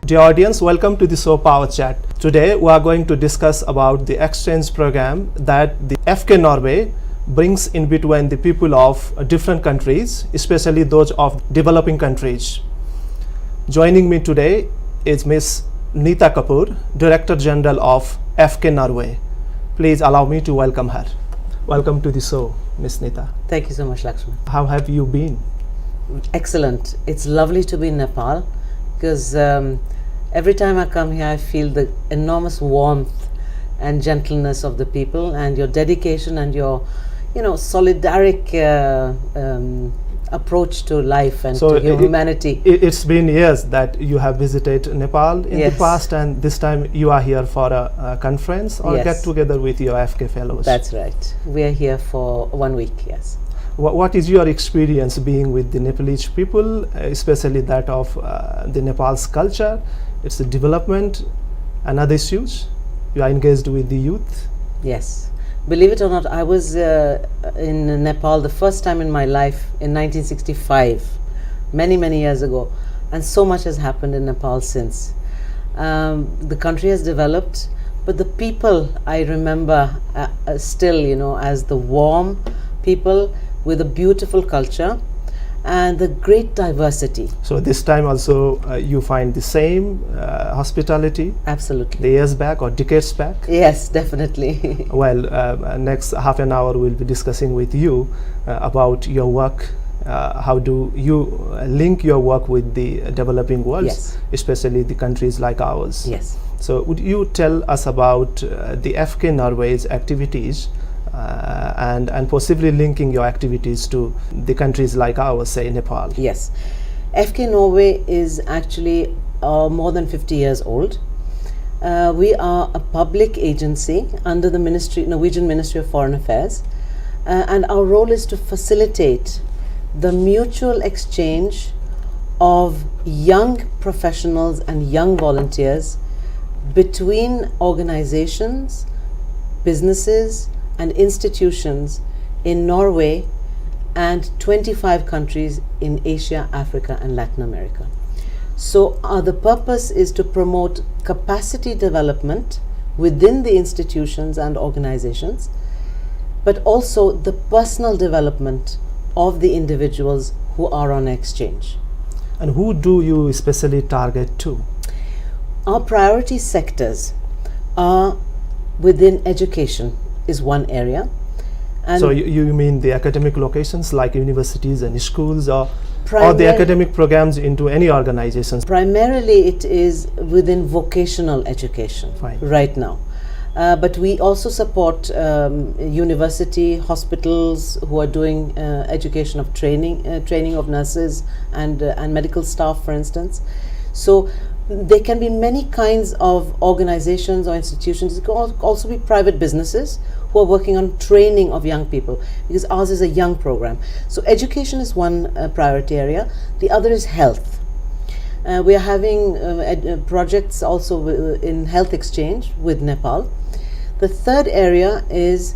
Dear audience, welcome to the show POWERchat. Today we are going to discuss about the exchange program that the FK Norway brings in between the people of different countries, especially those of developing countries. Joining me today is Miss Nita Kapoor, Director General of FK Norway. Please allow me to welcome her. Welcome to the show, Miss Nita. Thank you so much, Laxman. How have you been? Excellent. It's lovely to be in Nepal because every time I come here I feel the enormous warmth and gentleness of the people, and your dedication and your solidaric approach to life and to humanity. It's been years that you have visited Nepal in Yes. the past, and this time you are here for a conference or Yes. get together with your FK fellows. That's right. We are here for 1 week, yes. What is your experience being with the Nepalese people, especially that of the Nepal's culture, its development and other issues? You are engaged with the youth? Yes. Believe it or not, I was in Nepal the first time in my life in 1965, many years ago, and so much has happened in Nepal since. The country has developed, but the people I remember still, as the warm people with a beautiful culture and the great diversity. So this time also you find the same hospitality? Absolutely. The years back or decades back? Yes, definitely. Well, next half an hour we'll be discussing with you about your work. How do you link your work with the developing world, Yes. especially the countries like ours? Yes. So would you tell us about the FK Norway's activities and possibly linking your activities to the countries like ours, say Nepal? Yes. FK Norway is actually more than 50 years old. We are a public agency under the Norwegian Ministry of Foreign Affairs, and our role is to facilitate the mutual exchange of young professionals and young volunteers between organizations, businesses, and institutions in Norway and 25 countries in Asia, Africa, and Latin America. So the purpose is to promote capacity development within the institutions and organizations, but also the personal development of the individuals who are on exchange. And who do you especially target to? Our priority sectors are within education is one area. And So you mean the academic locations like universities and schools, or the Primar- academic programs into any organizations? primarily it is within vocational education Fine. right now. But we also support university, hospitals who are doing education of training of nurses and medical staff, for instance. So there can be many kinds of organizations or institutions. It can also be private businesses who are working on training of young people, because ours is a young program. So education is one priority area. The other is health. We are having projects also in health exchange with Nepal. The third area is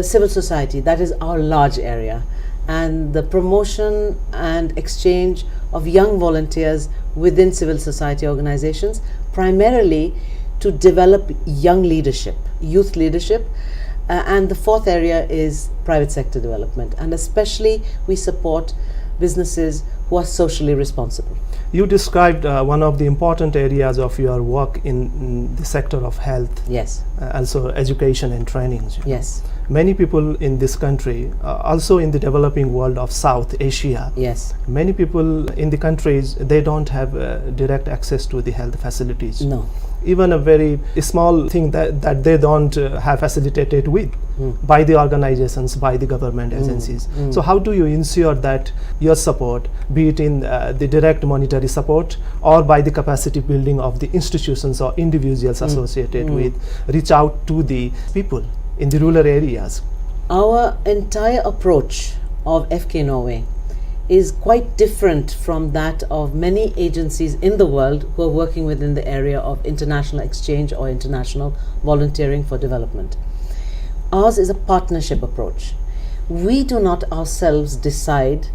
civil society. That is our large area, and the promotion and exchange of young volunteers within civil society organizations, primarily to develop young leadership, youth leadership. And the fourth area is private sector development, and especially we support businesses who are socially responsible. You described one of the important areas of your work in the sector of health, Yes, also education and trainings. yes, Many people in this country, also in the developing world of South Asia, yes, many people in the countries, they don't have direct access to the health facilities. no. Even a very small thing that they don't have facilitated with by the organizations, by the government agencies. So how do you ensure that your support, be it in the direct monetary support or by the capacity building of the institutions or individuals associated with, reach out to the people in the rural areas? Our entire approach of FK Norway is quite different from that of many agencies in the world who are working within the area of international exchange or international volunteering for development. Ours is a partnership approach. We do not ourselves decide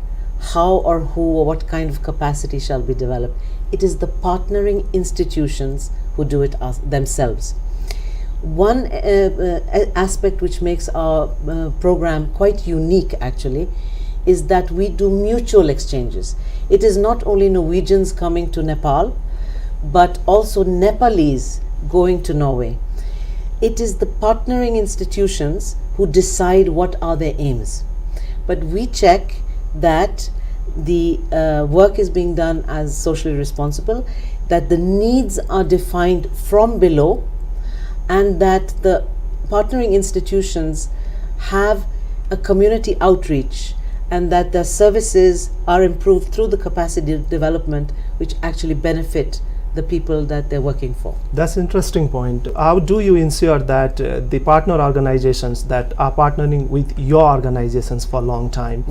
how or who or what kind of capacity shall be developed. It is the partnering institutions who do it themselves. One aspect which makes our program quite unique actually is that we do mutual exchanges. It is not only Norwegians coming to Nepal, but also Nepalese going to Norway. It is the partnering institutions who decide what are their aims. But we check that the work is being done as socially responsible, that the needs are defined from below, and that the partnering institutions have a community outreach, and that their services are improved through the capacity development, which actually benefit the people that they're working for. That's an interesting point. How do you ensure that the partner organizations that are partnering with your organizations for a long time,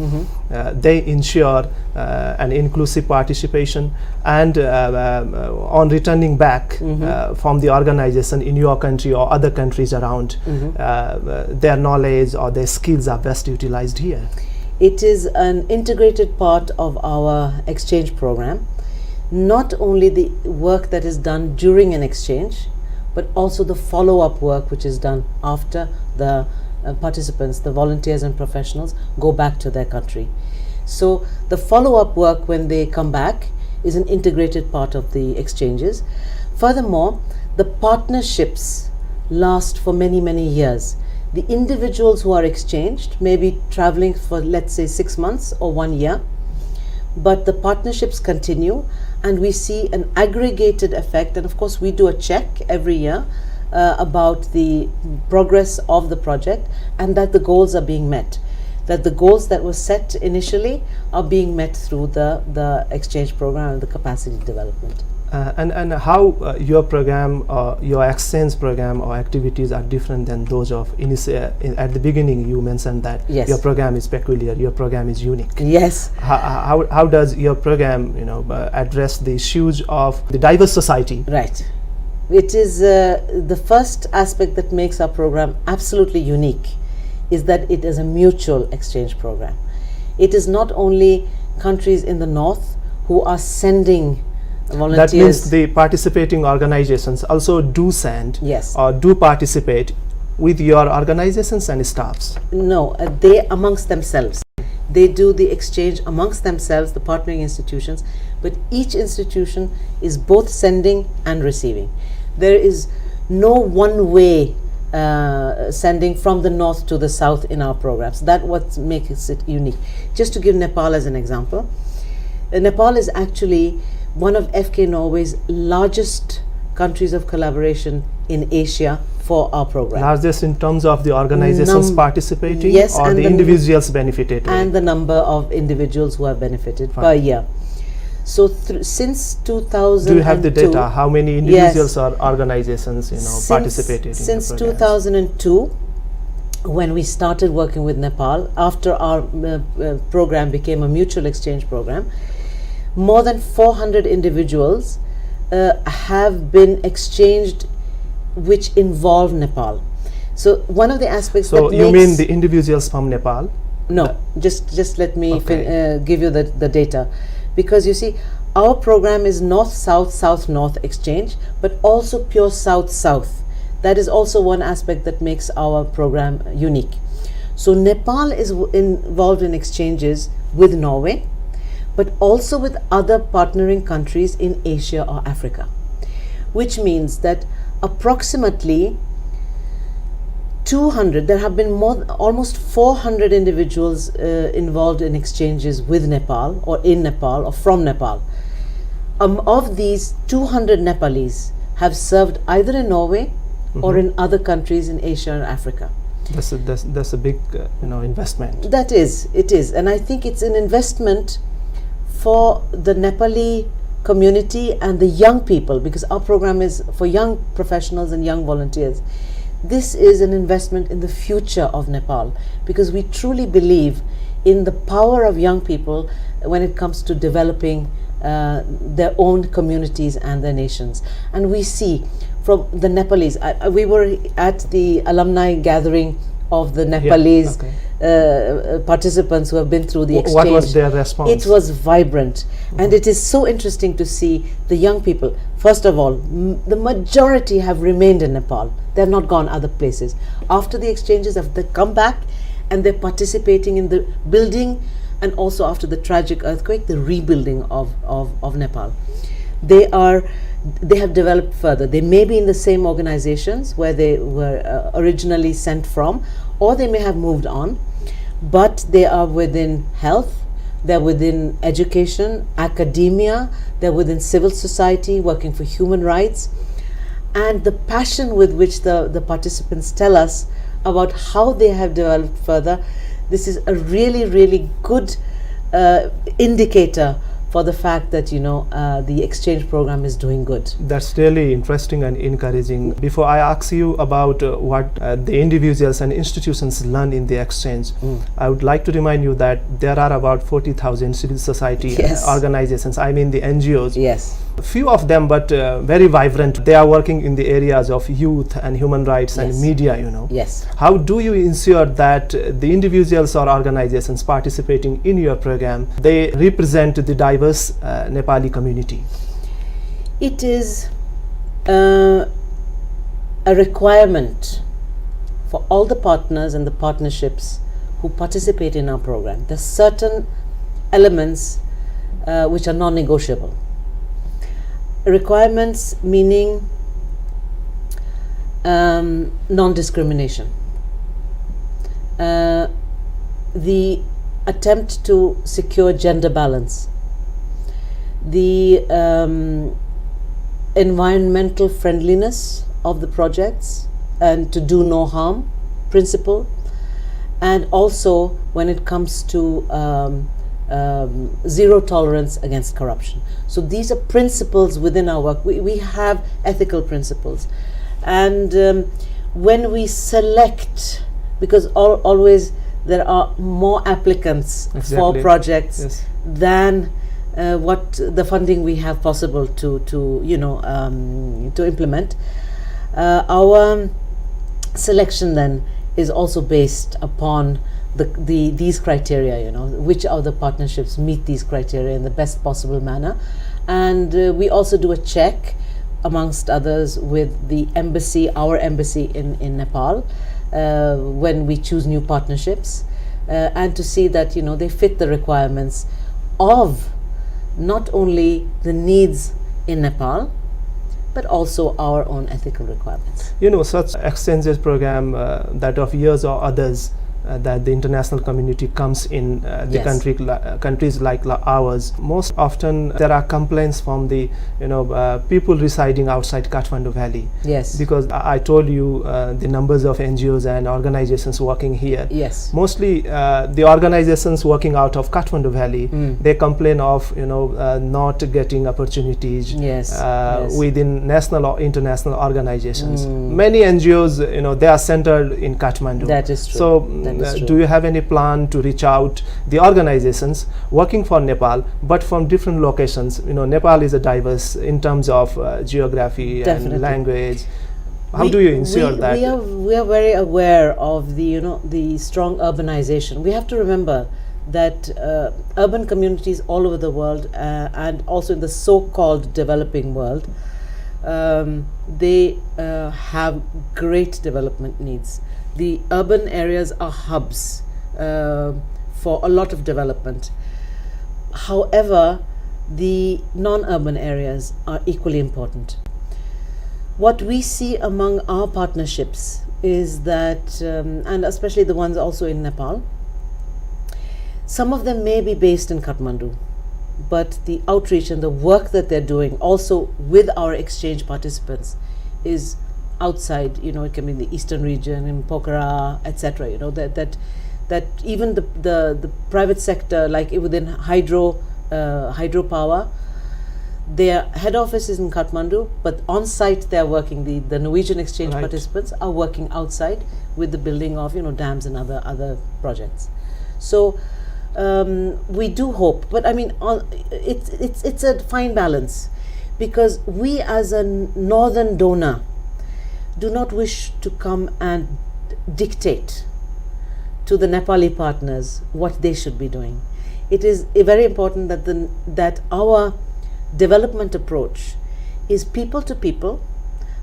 they ensure an inclusive participation, and on returning back from the organization in your country or other countries around, their knowledge or their skills are best utilized here? It is an integrated part of our exchange program. Not only the work that is done during an exchange, but also the follow-up work which is done after the participants, the volunteers and professionals, go back to their country. So the follow-up work when they come back is an integrated part of the exchanges. Furthermore, the partnerships last for many, many years. The individuals who are exchanged may be traveling for, let's say, 6 months or 1 year, but the partnerships continue, and we see an aggregated effect. And of course we do a check every year about the progress of the project, and that the goals are being met, that the goals that were set initially are being met through the exchange program and the capacity development. And how your program or your exchange program or activities are different than those of at the beginning you mentioned that Yes. your program is peculiar, your program is unique. Yes. How does your program address the issues of the diverse society? Right. It is the first aspect that makes our program absolutely unique is that it is a mutual exchange program. It is not only countries in the north who are sending volunteers. That means the participating organizations also do send Yes. or do participate with your organizations and staffs. No, they amongst themselves. They do the exchange amongst themselves, the partnering institutions, but each institution is both sending and receiving. There is no one way sending from the north to the south in our programs. That's what makes it unique. Just to give Nepal as an example, Nepal is actually one of FK Norway's largest countries of collaboration in Asia for our program. Largest in terms of the organizations participating, yes, or and the individuals benefited? And the number of individuals who have benefited per year. So since 2002, do you have the data? How many individuals or organizations participated since in the 2002, when we started working with Nepal, after our program became a mutual exchange program, more than 400 individuals have been exchanged which involve Nepal. So one of the aspects So that you makes mean the individuals from Nepal? No, just let me Okay. give you the data, because you see our program is north-south, south-north exchange, but also pure south-south. That is also one aspect that makes our program unique. So Nepal is involved in exchanges with Norway, but also with other partnering countries in Asia or Africa, which means that approximately 200, there have been almost 400 individuals involved in exchanges with Nepal or in Nepal or from Nepal. Of these, 200 Nepalese have served either in Norway or in other countries in Asia and Africa. That's a big investment. That is, it is, and I think it's an investment for the Nepali community and the young people, because our program is for young professionals and young volunteers. This is an investment in the future of Nepal, because we truly believe in the power of young people when it comes to developing their own communities and their nations. And we see from the Nepalese, we were at the alumni gathering of the Nepalese okay. participants who have been through the exchange. What was their response? It was vibrant, and it is so interesting to see the young people. First of all, the majority have remained in Nepal. They have not gone other places. After the exchanges, they come back and they're participating in the building, and also after the tragic earthquake, the rebuilding of Nepal. They have developed further. They may be in the same organizations where they were originally sent from, or they may have moved on, but they are within health, they're within education, academia, they're within civil society, working for human rights. And the passion with which the participants tell us about how they have developed further, this is a really, really good indicator for the fact that the exchange program is doing good. That's really interesting and encouraging. Before I ask you about what the individuals and institutions learn in the exchange, I would like to remind you that there are about 40,000 civil society organizations, I mean the NGOs. Yes. Few of them, but very vibrant. They are working in the areas of youth and human rights and media, Yes. How do you ensure that the individuals or organizations participating in your program, they represent the diverse Nepali community? It is a requirement for all the partners and the partnerships who participate in our program. There are certain elements which are non-negotiable. Requirements meaning non-discrimination. The attempt to secure gender balance. The environmental friendliness of the projects and to do no harm principle. And also when it comes to zero tolerance against corruption. So these are principles within our work. We have ethical principles, and when we select, because always there are more applicants for projects than what the funding we have possible to implement. Our selection then is also based upon these criteria, which of the partnerships meet these criteria in the best possible manner. And we also do a check, amongst others, with the embassy, our embassy in Nepal, when we choose new partnerships, and to see that they fit the requirements of not only the needs in Nepal, but also our own ethical requirements. Such exchanges program that of yours or others, that the international community comes in the countries like ours. Most often there are complaints from the people residing outside Kathmandu Valley. Yes. Because I told you the numbers of NGOs and organizations working here. Yes. Mostly the organizations working out of Kathmandu Valley, they complain of not getting opportunities within national or international organizations. Many NGOs they are centered in Kathmandu. That is true. So do you have any plan to reach out the organizations working for Nepal but from different locations? Nepal is a diverse in terms of geography and language. How do you ensure that? We are very aware of the strong urbanization. We have to remember that urban communities all over the world and also in the so-called developing world, they have great development needs. The urban areas are hubs for a lot of development. However, the non-urban areas are equally important. What we see among our partnerships is that, and especially the ones also in Nepal, some of them may be based in Kathmandu, but the outreach and the work that they're doing also with our exchange participants is outside. It can be in the eastern region, in Pokhara, etc. That even the private sector, like within hydropower, their head office is in Kathmandu, but on site they are working. The Norwegian exchange participants are working outside with the building of dams and other projects. So we do hope, but I mean it's a fine balance, because we as a northern donor do not wish to come and dictate to the Nepali partners what they should be doing. It is very important that our development approach is people to people,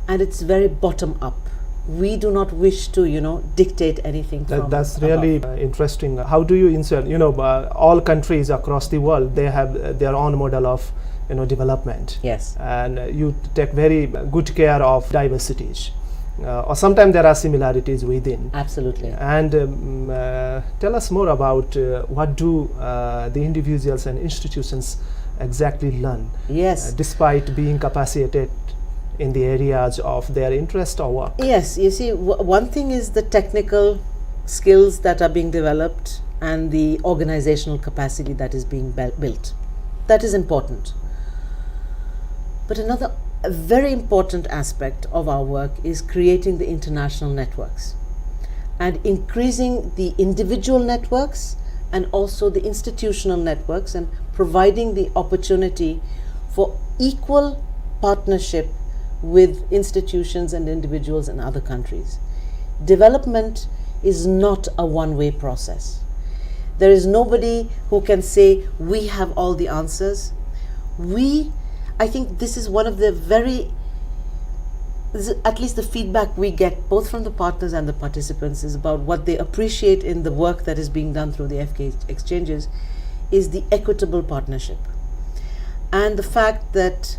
and it's very bottom up. We do not wish to, dictate anything from That's really above. interesting. How do you insert, all countries across the world, they have their own model of, development. Yes. And you take very good care of diversities. Or sometimes there are similarities within. Absolutely. And tell us more about what do the individuals and institutions exactly learn, Yes. despite being capacitated in the areas of their interest or work. Yes, you see, one thing is the technical skills that are being developed and the organizational capacity that is being built. That is important. But another very important aspect of our work is creating the international networks and increasing the individual networks and also the institutional networks, and providing the opportunity for equal partnership with institutions and individuals in other countries. Development is not a one-way process. There is nobody who can say we have all the answers. I think this is one of the at least the feedback we get both from the partners and the participants is about what they appreciate in the work that is being done through the FK exchanges is the equitable partnership, and the fact that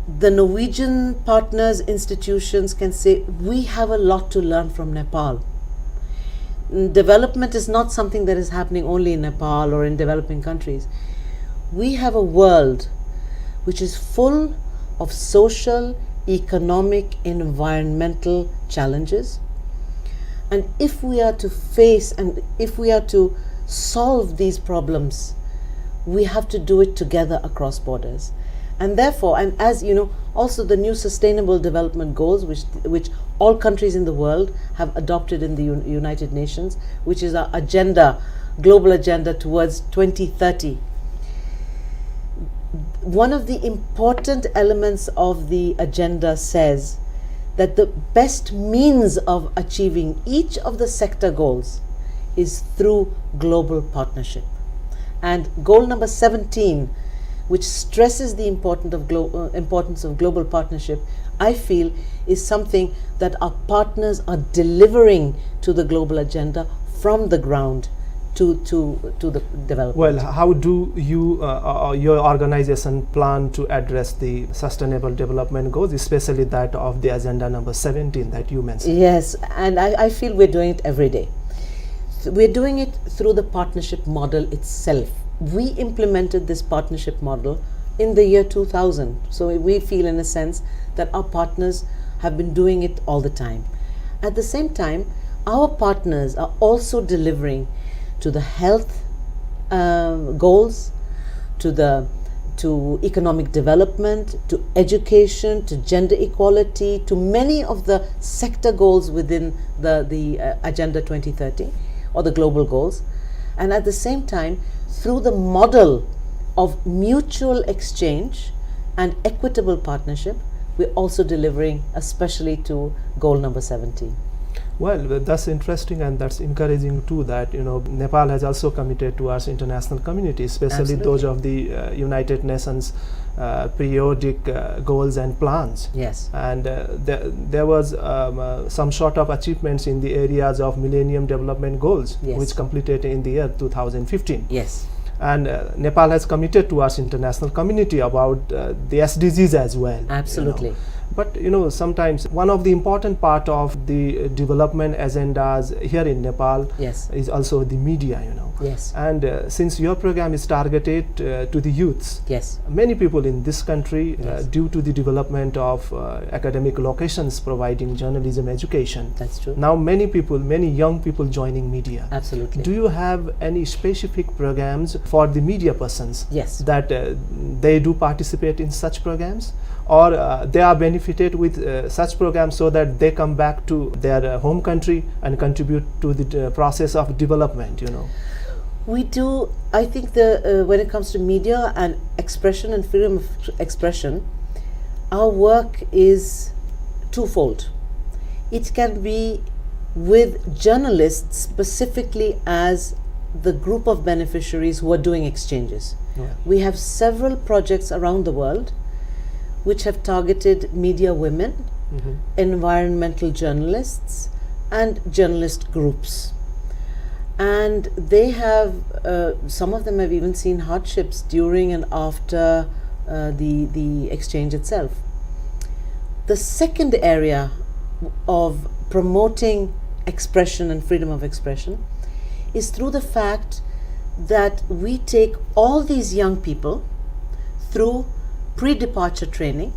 the Norwegian partners institutions can say we have a lot to learn from Nepal. Development is not something that is happening only in Nepal or in developing countries. We have a world which is full of social, economic, environmental challenges. And if we are to face and if we are to solve these problems, we have to do it together across borders. And therefore, and as you know, also the new Sustainable Development Goals, which all countries in the world have adopted in the United Nations, which is our agenda, global agenda towards 2030. One of the important elements of the agenda says that the best means of achieving each of the sector goals is through global partnership. And goal number 17, which stresses the importance of global partnership, I feel is something that our partners are delivering to the global agenda from the ground to the development. Well, how do you your organization plan to address the sustainable development goals, especially that of the agenda number 17 that you mentioned? Yes, and I feel we're doing it every day. We're doing it through the partnership model itself. We implemented this partnership model in the year 2000. So we feel in a sense that our partners have been doing it all the time. At the same time, our partners are also delivering to the health goals, to economic development, to education, to gender equality, to many of the sector goals within the Agenda 2030 or the global goals. And at the same time, through the model of mutual exchange and equitable partnership, we're also delivering especially to goal number 17. Well, that's interesting and that's encouraging too, that Nepal has also committed towards international community, especially Absolutely. those of the United Nations periodic goals and plans. Yes. And there was some sort of achievements in the areas of Millennium Development Goals, Yes. which completed in the year 2015. Yes. And Nepal has committed towards international community about the SDGs as well. Absolutely. But sometimes one of the important part of the development agendas here in Nepal Yes. is also the media, Yes. And since your program is targeted to the youths, Yes. many people in this country, Yes. due to the development of academic locations providing journalism education, That's true. now many young people joining media. Absolutely. Do you have any specific programs for the media persons Yes. that they do participate in such programs, or they are benefited with such programs so that they come back to their home country and contribute to the process of development? We do. I think when it comes to media and expression and freedom of expression, our work is twofold. It can be with journalists specifically as the group of beneficiaries who are doing exchanges. Yeah. We have several projects around the world which have targeted media women, environmental journalists, and journalist groups. And they have, some of them have even seen hardships during and after the exchange itself. The second area of promoting expression and freedom of expression is through the fact that we take all these young people through pre-departure training,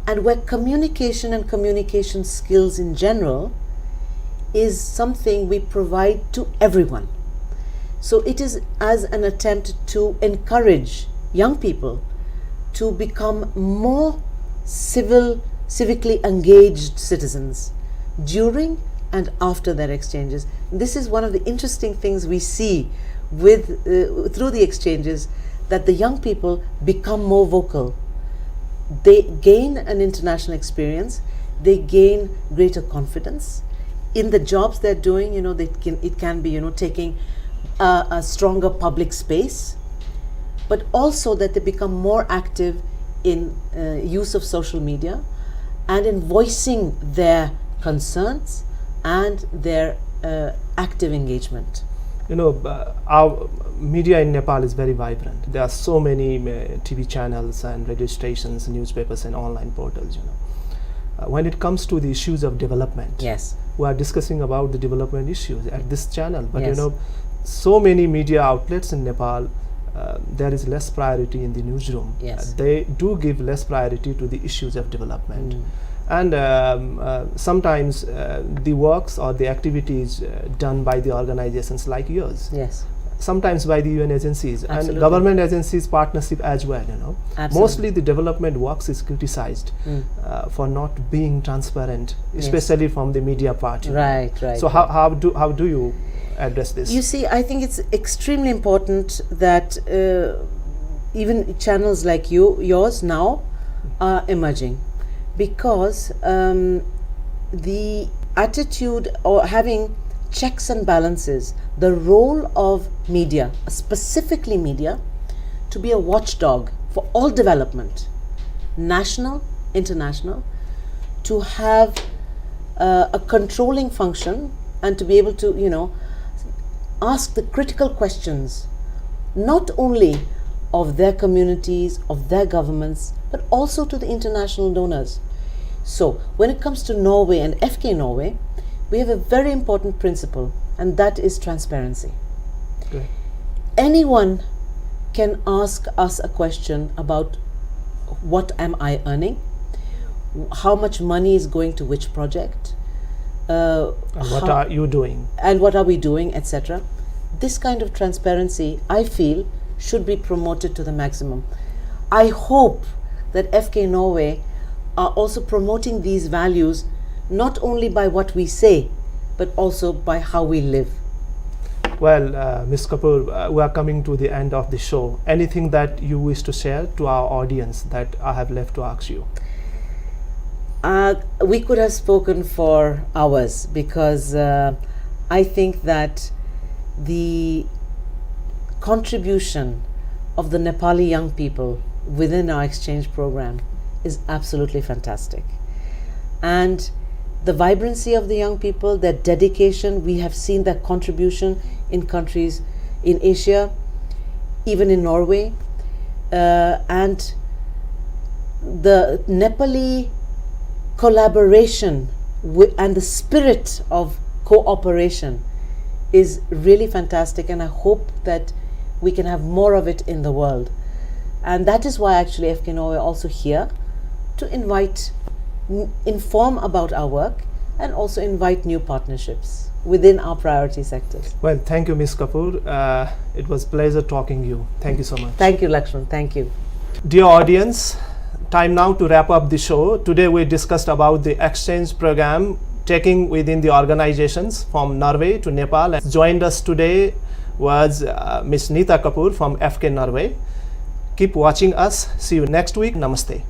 and where communication and communication skills in general is something we provide to everyone. So it is as an attempt to encourage young people to become more civically engaged citizens during and after their exchanges. This is one of the interesting things we see with through the exchanges, that the young people become more vocal. They gain an international experience, they gain greater confidence in the jobs they're doing. You know, it can be, you know, taking a stronger public space, but also that they become more active in use of social media and in voicing their concerns and their active engagement. You know, our media in Nepal is very vibrant. There are so many TV channels and radio stations, newspapers and online portals, you know. When it comes to the issues of development, Yes. we are discussing about the development issues at this channel, but Yes. you know, so many media outlets in Nepal, there is less priority in the newsroom. Yes. They do give less priority to the issues of development. And sometimes the works or the activities done by the organizations like yours, Yes. sometimes by the UN agencies Absolutely. and government agencies partnership as well, you know. Absolutely. Mostly the development works is criticized for not being transparent, especially from the media part, you know. Right. So how do you address this? You see, I think it's extremely important that even channels like yours now are emerging, because the attitude or having checks and balances, the role of media, specifically media, to be a watchdog for all development, national, international, to have a controlling function and to be able to, you know, ask the critical questions, not only of their communities, of their governments, but also to the international donors. So when it comes to Norway and FK Norway, we have a very important principle, and that is transparency. Okay. Anyone can ask us a question about what am I earning, how much money is going to which project, And what are you doing? and what are we doing, etc. This kind of transparency, I feel, should be promoted to the maximum. I hope that FK Norway are also promoting these values, not only by what we say, but also by how we live. Well, Ms. Kapoor, we are coming to the end of the show. Anything that you wish to share to our audience that I have left to ask you? We could have spoken for hours, because I think that the contribution of the Nepali young people within our exchange program is absolutely fantastic. And the vibrancy of the young people, their dedication, we have seen their contribution in countries in Asia, even in Norway, and the Nepali collaboration and the spirit of cooperation is really fantastic, and I hope that we can have more of it in the world. And that is why actually FK Norway are also here to inform about our work and also invite new partnerships within our priority sectors. Well, thank you, Ms. Kapoor. It was a pleasure talking to you. Thank you so much. Thank you, Laxman. Thank you. Dear audience, time now to wrap up the show. Today we discussed about the exchange program taking within the organizations from Norway to Nepal. And joined us today was Ms. Nita Kapoor from FK Norway. Keep watching us. See you next week. Namaste.